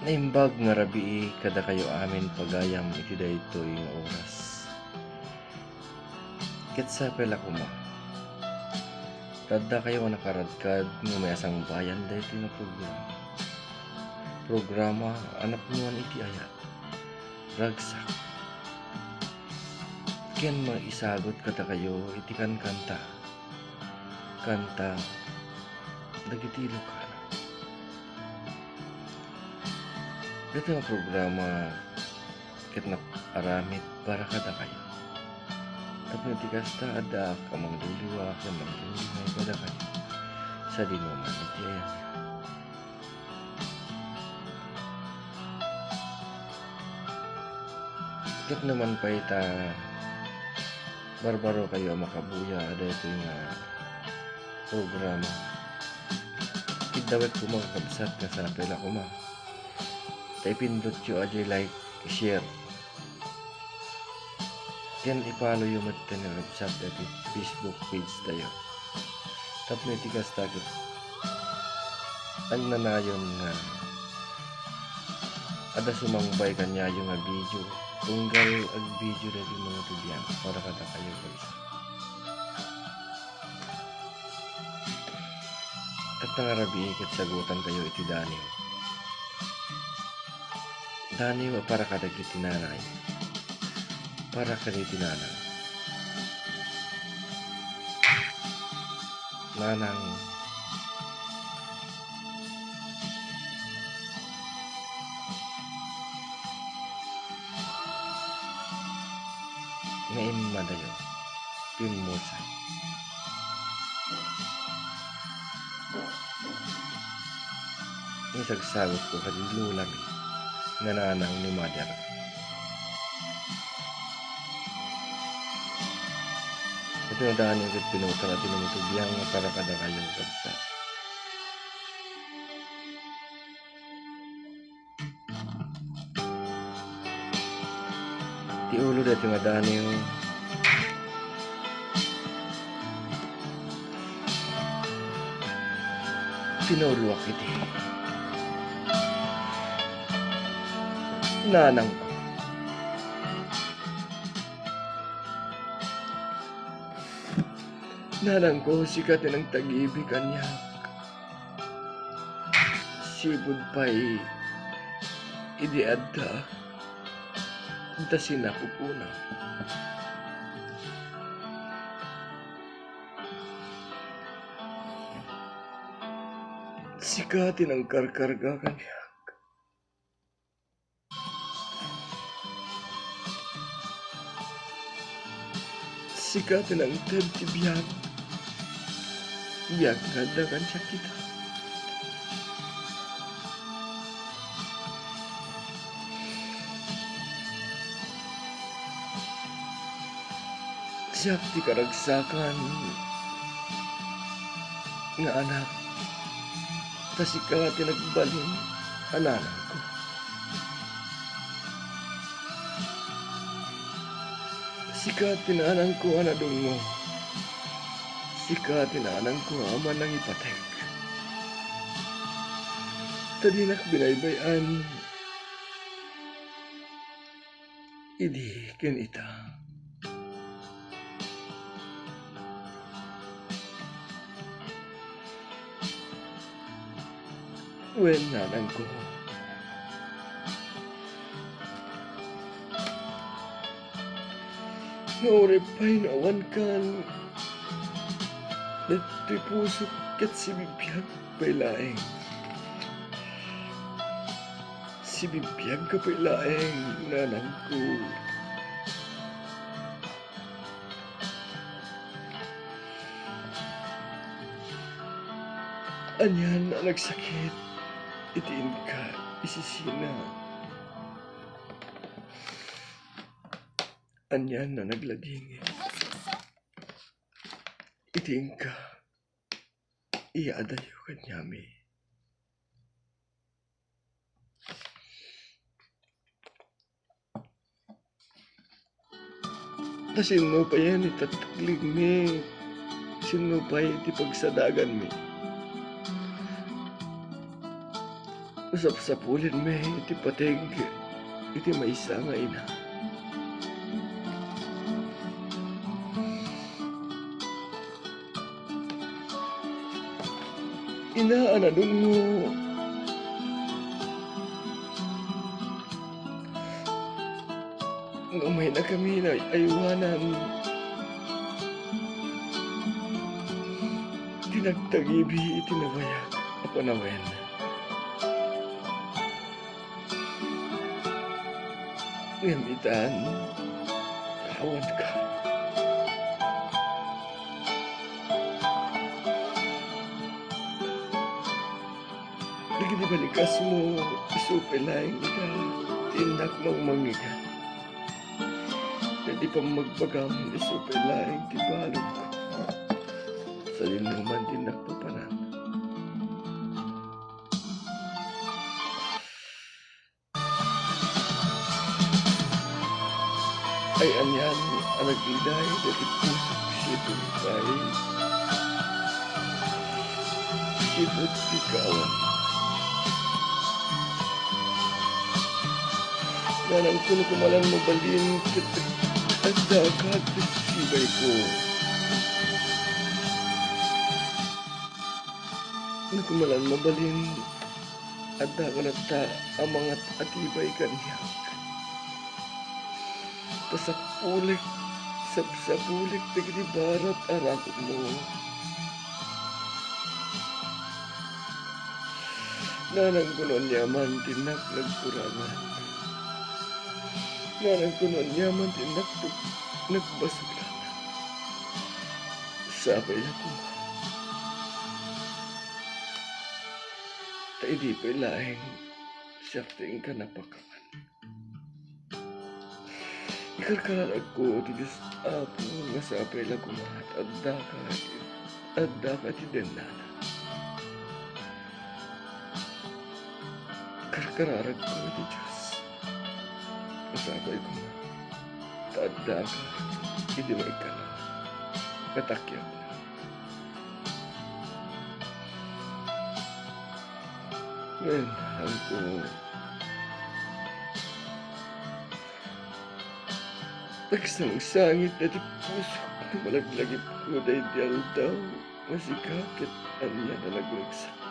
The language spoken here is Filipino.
Naimbag nga rabii kada kayo amin pagayam iti daytoy nga oras. Ket sa pela kuma. Tadda kayo nga nakaradkad nga may asang bayan daytoy nga programa. Programa anak nuan iti ayat. Ragsak. Ken maisagot kada kayo iti kanta. Kanta dagiti Ilocano. Dito nga programa ket aramid para kada kayo. Tapno ti kasta adda ka mangduliwa ken mangdulimay kada kayo. Sa dinuman iti ayan. Ket naman pa ita barbaro kayo makabuya dito nga programa. Kidawet ko makakabsat ka sa pela kuma. Pindot yo aja like, share. Ken ipalo yo mat na website dati Facebook page tayo. Tapno iti kasta ket ang nanayon nga ada sumangbay kanya yung nga video. Tunggal ag video dati mga tubiyan para kada kayo guys. At nangarabi ket sagutan kayo iti Daniel. Daniel para kada gitinanay. Para kada tinanang. Nanang ngayon madayo pimusay. Ang sagsagot ko kadilulami nananang ni mother. Ito yung daan yung pinutang at tinumutubiyang para kada kayong kabsa. Ti ulo dito yung daan yung pinuluwak iti. Nanang ko. Nanang ko, sikat ng tag-ibig kanya. Sibod pa'y idiadda. Dasin ako po na. Sikatin ang karkarga kanya. Sikatin ang tibiyag. Biyag ganda kan siya kita. Siyak ti karagsakan nga anak. Tasika tinagbalin ananan ko. Sika tinanan ko anadong mo. Sika tinanan ko ama ng ipatek. Tadinak binaybayan. Idi ken ita. Wen nanang ko. Nauripay na awan kan. Dito'y puso kat si bibiyag pa'y laeng. Si bibiyag ka pa'y laeng, nanang ko. Anyan na nagsakit, itiin ka, isisina. Anyan na nagladingin. Itiin ka, iadayo kanyami. Tasin mo pa yan itataglig mi. Sin mo pa iti pagsadagan mi. Usap sa pulin me, iti pateg, iti maysa nga ina. Inaanadon mo, ngumay na kami na aywanan, tinagtagibi itinabayag, apanawen. Ngamitan, kawan ka. Lagi balikas mo, isupelaing ita, tindak ng mangiga. Pwede pa magpagam, isupelaing tibalog ko. Sa linuman tindak pa panan. Ay anyan, anagiday, dati pusok sipon kay sipot ikawan. Nanang kuno kumalan mo balin at dagat sibay ko. Nakumalan mo balin at dagat ta amang at atibay kaniyak. Tasapulik, sabsapulik, tigdi barat arakot mo. Nanang kunon yaman tinak nagkurangan. Nanang kunon yaman tinak nagbasulangan. Sabay na ko. Ta di pa lahing siyakting ka napakaman. Ikarkarag ko, tigas apo, nga sabay na ko mahat, adda ka ti denana. Karkararag ko, ti Diyos, nga sabay ko na, adda ka, hindi mo ikalaw, natakyak na. Ngayon, ang ko, nagsang-sangit na di puso na malaglagip ko dahil di aldaw, masikakit anya na nagwagsak.